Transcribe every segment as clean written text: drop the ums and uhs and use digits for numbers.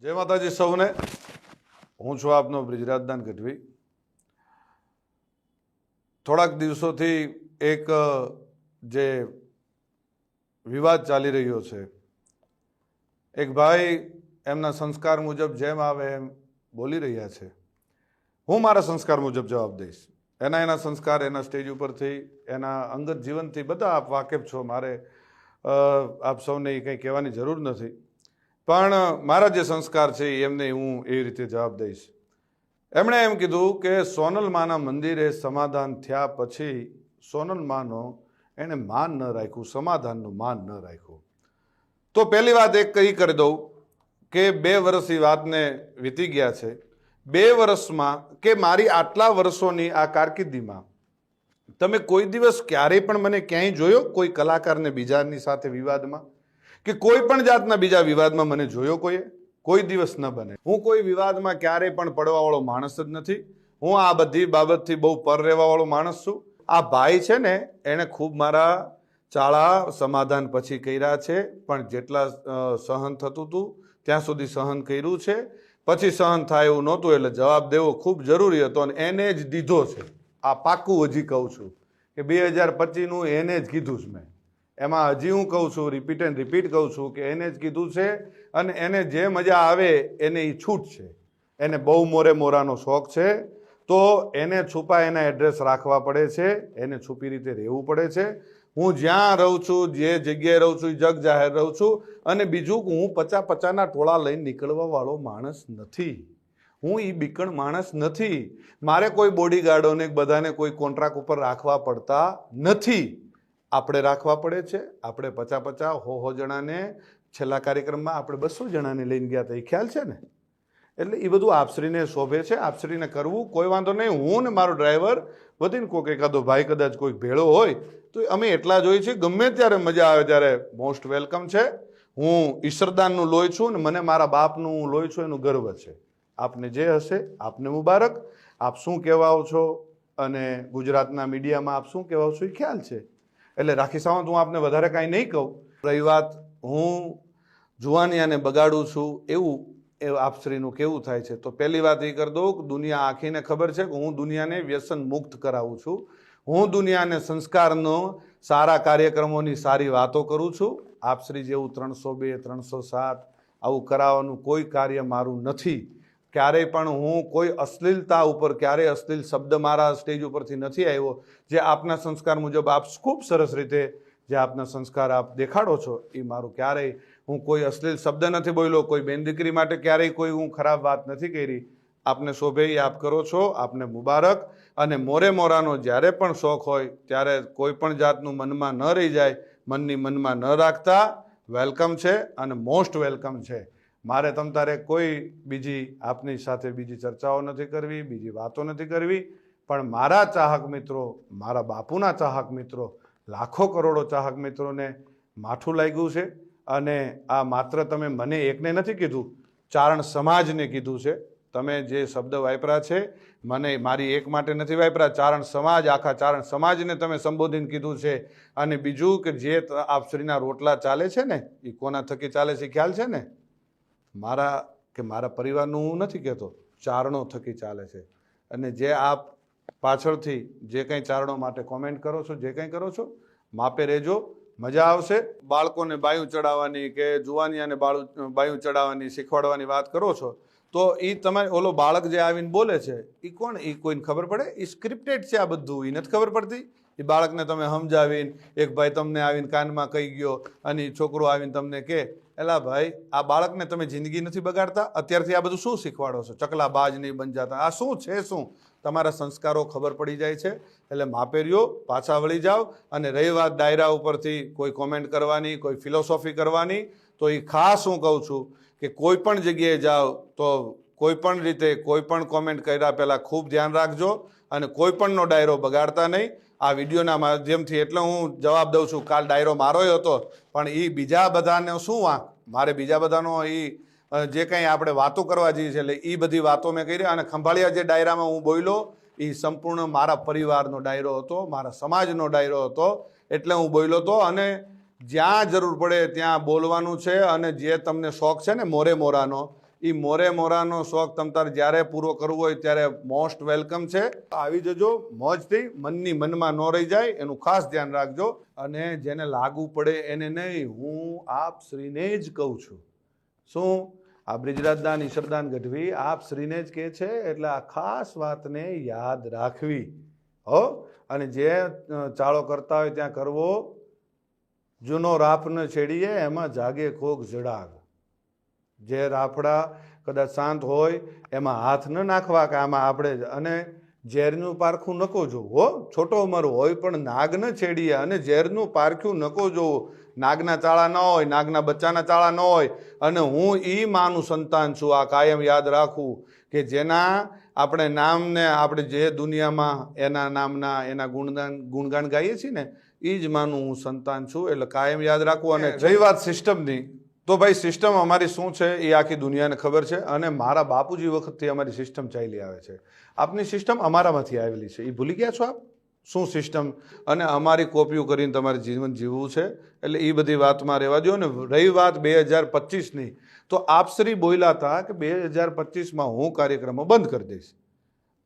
जय माताजी सौने। हूँ छुं आपनो ब्रिજરાજદાન ગઢવી। થોડાક દિવસોથી એક જે વિવાદ ચાલી રહ્યો છે, એક ભાઈ એમના સંસ્કાર મુજબ જેમ આવે એમ બોલી રહ્યા છે। હું મારા સંસ્કાર મુજબ જવાબ દઈશ। એના સંસ્કાર એના સ્ટેજ ઉપરથી એના અંગત જીવનથી બધા આપ વાકેફ છો, મારે આપ સૌને કંઈ કહેવાની જરૂર નથી, પણ મારા જે સંસ્કાર છે એમને હું એ રીતે જવાબ દઈશ। એમણે એમ કીધું કે સોનલમાના મંદિરે સમાધાન થયા પછી સોનલમાનો એણે માન ન રાખ્યું, સમાધાનનું માન ન રાખ્યું। તો પહેલી વાત એક કઈ કરી દઉં કે 2 વર્ષ એ વાતને વીતી ગયા છે। 2 વર્ષમાં કે મારી આટલા વર્ષોની આ કારકિર્દીમાં તમે કોઈ દિવસ ક્યારેય પણ મને ક્યાંય જોયો કોઈ કલાકારને બીજાની સાથે વિવાદમાં કે કોઈ પણ જાતના બીજા વિવાદમાં મને જોયો કોઈએ? કોઈ દિવસ ન બને। હું કોઈ વિવાદમાં ક્યારેય પણ પડવાવાળો માણસ જ નથી। હું આ બધી બાબતથી બહુ પર રહેવાવાળો માણસ છું। આ ભાઈ છે ને એણે ખૂબ મારા ચાળા સમાધાન પછી કર્યા છે, પણ જેટલા સહન થતું હતું ત્યાં સુધી સહન કર્યું છે। પછી સહન થાય એવું નહોતું એટલે જવાબ દેવો ખૂબ જરૂરી હતો અને એને જ દીધો છે। આ પાક્કું હજી કહું છું કે 2025નું એને જ કીધું છે મેં। એમાં હજી હું કહું છું, રિપીટ એન્ડ રિપીટ કહું છું કે એને જ કીધું છે અને એને જે મજા આવે એને એ છૂટ છે। એને બહુ મોરે મોરાનો શોખ છે તો એને છુપા એના એડ્રેસ રાખવા પડે છે, એને છુપી રીતે રહેવું પડે છે। હું જ્યાં રહું છું, જે જગ્યાએ રહું છું, જગ જાહેર રહું છું। અને બીજું હું પચાના ટોળા લઈને નીકળવા વાળો માણસ નથી। હું એ બીકણ માણસ નથી। મારે કોઈ બોડીગાર્ડોને બધાને કોઈ કોન્ટ્રાક્ટ ઉપર રાખવા પડતા નથી। આપણે રાખવા પડે છે। આપણે 50 100 જણાને છેલ્લા કાર્યક્રમમાં આપણે 200 જણાને લઈને ગયા હતા, એ ખ્યાલ છે ને? એટલે એ બધું આપશ્રીને શોભે છે, આપશ્રીને કરવું કોઈ વાંધો નહીં। હું ને મારો ડ્રાઈવર વધીને કોઈક એકાદો ભાઈ કદાચ કોઈક ભેળો હોય તો અમે એટલા જ હોઈએ છીએ। ગમે ત્યારે મજા આવે ત્યારે મોસ્ટ વેલકમ છે। હું ઈશ્વરદાનનું લોહી છું ને મને મારા બાપનું લોહી છું એનું ગર્વ છે। આપને જે હશે આપને મુબારક। આપ શું કહેવાઓ છો અને ગુજરાતના મીડિયામાં આપ શું કહેવાઓ છો એ ખ્યાલ છે। એટલે રાખી સાવંત હું આપને વધારે કાંઈ નહીં કહું। રહી વાત હું જુવાનિયાને બગાડું છું એવું એ આપશ્રીનું કેવું થાય છે, તો પહેલી વાત એ કરી દઉં કે દુનિયા આખીને ખબર છે કે હું દુનિયાને વ્યસન મુક્ત કરાવું છું। હું દુનિયાને સંસ્કારનો સારા કાર્યક્રમોની સારી વાતો કરું છું। આપશ્રી જેવું 302 307 આવું કરાવવાનું કોઈ કાર્ય મારું નથી। ક્યારેય પણ હું કોઈ અશ્લીલતા ઉપર ક્યારેય અશ્લીલ શબ્દ મારા સ્ટેજ ઉપરથી નથી આવ્યો। જે આપના સંસ્કાર મુજબ આપ ખૂબ સરસ રીતે જે આપના સંસ્કાર આપ દેખાડો છો એ મારું ક્યારેય હું કોઈ અશ્લીલ શબ્દ નથી બોલ્યો, કોઈ બેન દીકરી માટે ક્યારેય કોઈ હું ખરાબ વાત નથી કરી। આપને શોભે એ આપ કરો છો, આપને મુબારક। અને મોરે મોરાનો જ્યારે પણ શોખ હોય ત્યારે કોઈ પણ જાતનું મનમાં ન રહી જાય, મનમાં ન રાખતા। વેલકમ છે અને મોસ્ટ વેલકમ છે। મારે તમ તારે કોઈ બીજી આપની સાથે બીજી ચર્ચાઓ નથી કરવી, બીજી વાતો નથી કરવી, પણ મારા ચાહક મિત્રો, મારા બાપુના ચાહક મિત્રો, લાખો કરોડો ચાહક મિત્રોને માઠું લાગ્યું છે। અને આ માત્ર તમે મને એકને નથી કીધું, ચારણ સમાજને કીધું છે। તમે જે શબ્દ વાપર્યા છે મને મારી એક માટે નથી વાપર્યા, ચારણ સમાજ, આખા ચારણ સમાજને તમે સંબોધીને કીધું છે। અને બીજું કે જે આપશ્રીના રોટલા ચાલે છે ને એ કોના થકી ચાલે છે ખ્યાલ છે ને? મારા કે મારા પરિવારનું હું નથી કહેતો, ચારણો થકી ચાલે છે। અને જે આપ પાછળથી જે કંઈ ચારણો માટે કોમેન્ટ કરો છો, જે કંઈ કરો છો, માપે રહેજો, મજા આવશે। બાળકોને બાયું ચડાવવાની કે જુવાનિયાને બાયું ચડાવવાની શીખવાડવાની વાત કરો છો તો એ તમારે ઓલો બાળક જે આવીને બોલે છે એ કોણ? એ કોઈને ખબર પડે? એ સ્ક્રિપ્ટેડ છે આ બધું, એ નથી ખબર પડતી? એ બાળકને તમે સમજાવીને એક ભાઈ તમને આવીને કાનમાં કહી ગયો અને એ છોકરો આવીને તમને કહે, એલા ભાઈ આ બાળકને તમે જિંદગી નથી બગાડતા? અત્યારથી આ બધું શું શીખવાડો છો? ચકલા બાજ નહીં બન જાતા, આ શું છે? શું તમારા સંસ્કારો ખબર પડી જાય છે। એટલે માપે રહ્યો, પાછા વળી જાઓ। અને રહી વાત ડાયરા ઉપરથી કોઈ કોમેન્ટ કરવાની, કોઈ ફિલોસોફી કરવાની, તો એ ખાસ હું કહું છું કે કોઈ પણ જગ્યાએ જાઓ તો કોઈ પણ રીતે કોઈ પણ કોમેન્ટ કર્યા પહેલાં ખૂબ ધ્યાન રાખજો અને કોઈ પણનો ડાયરો બગાડતા નહીં। આ વિડીયોના માધ્યમથી એટલે હું જવાબ દઉં છું, કાલ ડાયરો મારોય હતો પણ એ બીજા બધાને શું વાંક? મારે બીજા બધાનો એ જે કંઈ આપણે વાતો કરવા જઈએ છીએ એટલે એ બધી વાતો મેં કરી। અને ખંભાળિયા જે ડાયરામાં હું બોલ્યો એ સંપૂર્ણ મારા પરિવારનો ડાયરો હતો, મારા સમાજનો ડાયરો હતો, એટલે હું બોલ્યો હતો। અને જ્યાં જરૂર પડે ત્યાં બોલવાનું છે। અને જે તમને શોખ છે ને મોરે મોરાનો એ મોરે મોરાનો શોખ તમ તારે જ્યારે પૂરો કરવો હોય ત્યારે મોસ્ટ વેલકમ છે. આવી જજો મોજથી, મનની મનમાં ન રહી જાય એનું ખાસ ધ્યાન રાખજો. અને જેને લાગુ પડે એને નહીં, હું આપ શ્રીને જ કહું છું. શું? આ બ્રિજરાજદાન ઈશ્વરદાન ગઢવી આપ શ્રીને જ કહે છે, એટલે આ ખાસ વાતને યાદ રાખવી હો. અને જે ચાળો કરતા હોય ત્યાં કરવો. જૂનો રાફ ન છેડીએ એમાં જાગે ખોગ જડાગ. જે રાફડા કદાચ શાંત હોય એમાં હાથ ન નાખવા કે આમાં આપણે, અને ઝેરનું પારખું નકો જોવું હો. છોટો ઉંમર હોય પણ નાગ ન છેડીએ, અને ઝેરનું પારખ્યું નકો જોવું. નાગના ચાળા ન હોય, નાગના બચ્ચાના ચાળા ન હોય. અને હું ઈ માનું સંતાન છું, આ કાયમ યાદ રાખવું કે જેના આપણે નામને આપણે જે દુનિયામાં એના નામના એના ગુણગાન ગાઈએ છીએ ને, એ જ માનું હું સંતાન છું. એટલે કાયમ યાદ રાખવું. અને રહી વાત સિસ્ટમની, તો ભાઈ સિસ્ટમ અમારી શું છે એ આખી દુનિયાને ખબર છે. અને મારા બાપુજી વખતથી અમારી સિસ્ટમ ચાલી આવે છે. આપની સિસ્ટમ અમારામાંથી આવેલી છે, એ ભૂલી ગયા છો આપ? શું સિસ્ટમ? અને અમારી કોપીઓ કરીને તમારે જીવન જીવવું છે. એટલે એ બધી વાતમાં રહેવા દો. અને રહી વાત 2025ની, તો આપશ્રી બોલ્યા હતા કે 2025માં હું કાર્યક્રમો બંધ કરી દઈશ.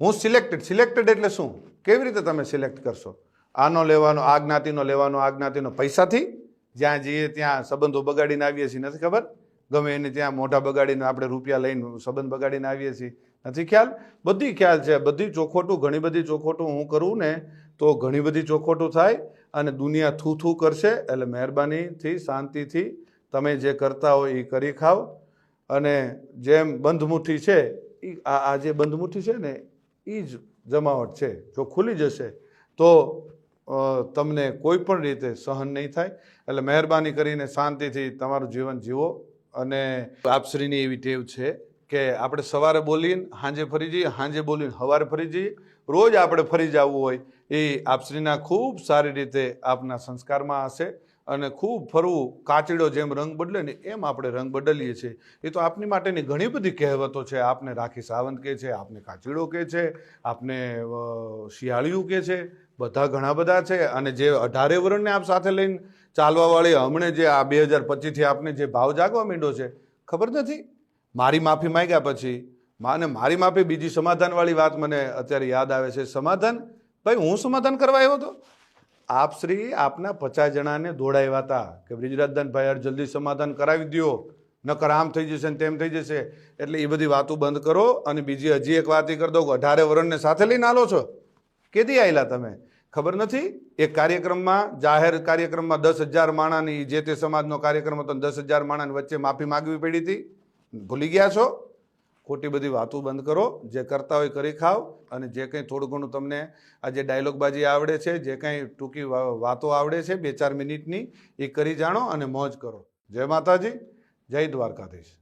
હું સિલેક્ટેડ એટલે શું? કેવી રીતે તમે સિલેક્ટ કરશો? આનો લેવાનો, આ જ્ઞાતિનો લેવાનો, આ જ્ઞાતિનો પૈસાથી? જ્યાં જઈએ ત્યાં સંબંધો બગાડીને આવીએ છીએ, નથી ખબર? ગમે એને ત્યાં મોઢા બગાડીને આપણે રૂપિયા લઈને સંબંધ બગાડીને આવીએ છીએ, નથી ખ્યાલ? બધી ખ્યાલ છે. બધી ચોખોટું, ઘણી બધી ચોખોટું હું કરું ને તો ઘણી બધી ચોખોટું થાય અને દુનિયા થૂ કરશે. એટલે મહેરબાનીથી શાંતિથી તમે જે કરતા હોય એ કરી ખાવ. અને જેમ બંધમુઠ્ઠી છે, આ જે બંધમુઠ્ઠી છે ને એ જ જમાવટ છે. જો ખુલી જશે તો તમને કોઈ પણ રીતે સહન નહીં થાય. એટલે મહેરબાની કરીને શાંતિથી તમારું જીવન જીવો. અને આપશ્રીની એવી ટેવ છે કે આપણે સવારે બોલીને સાંજે ફરી જઈએ, સાંજે બોલીને સવારે ફરી જઈએ. રોજ આપણે ફરી જવું હોય એ આપશ્રીના ખૂબ સારી રીતે આપના સંસ્કારમાં હશે. અને ખૂબ ફરવું, કાચીડો જેમ રંગ બદલે ને એમ આપણે રંગ બદલીએ છીએ. એ તો આપની માટેની ઘણી બધી કહેવતો છે. આપને રાખી સાવંત કહે છે, આપને કાચીડો કહે છે, આપને શિયાળિયું કહે છે, બધા ઘણા બધા છે. અને જે 18 વર્ષને આપ સાથે લઈને ચાલવાવાળી હમણે જે આ 2025થી આપને જે ભાવ જાગવા માંડ્યો છે, ખબર નથી? મારી માફી માંગ્યા પછી માને મારી માફી, બીજી સમાધાનવાળી વાત મને અત્યારે યાદ આવે છે. સમાધાન? ભાઈ હું સમાધાન કરવા આવ્યો હતો? આપ શ્રી આપના 50 જણાને દોડાવ્યા હતા કે બ્રિજરાજદાનભાઈ યાર જલ્દી સમાધાન કરાવી દો, નકર આમ થઈ જશે ને તેમ થઈ જશે. એટલે એ બધી વાતો બંધ કરો. અને બીજી હજી એક વાત કરી દઉં કે 18 વર્ષને સાથે લઈને આલો છો. કેદી આવેલા તમે? ખબર નથી? એક કાર્યક્રમમાં, જાહેર કાર્યક્રમમાં 10,000 માણાની, જે તે સમાજનો કાર્યક્રમ હતો, 10,000 માણાની વચ્ચે માફી માગવી પડી હતી. ભૂલી ગયા છો? ખોટી બધી વાતો બંધ કરો. જે કરતા હોય કરી ખાવ. અને જે કંઈ થોડું ઘણું તમને આ જે ડાયલોગબાજી આવડે છે, જે કંઈ ટૂંકી વાતો આવડે છે 2-4 મિનિટની, એ કરી જાણો અને મોજ કરો. જય માતાજી, જય દ્વારકાધીશ.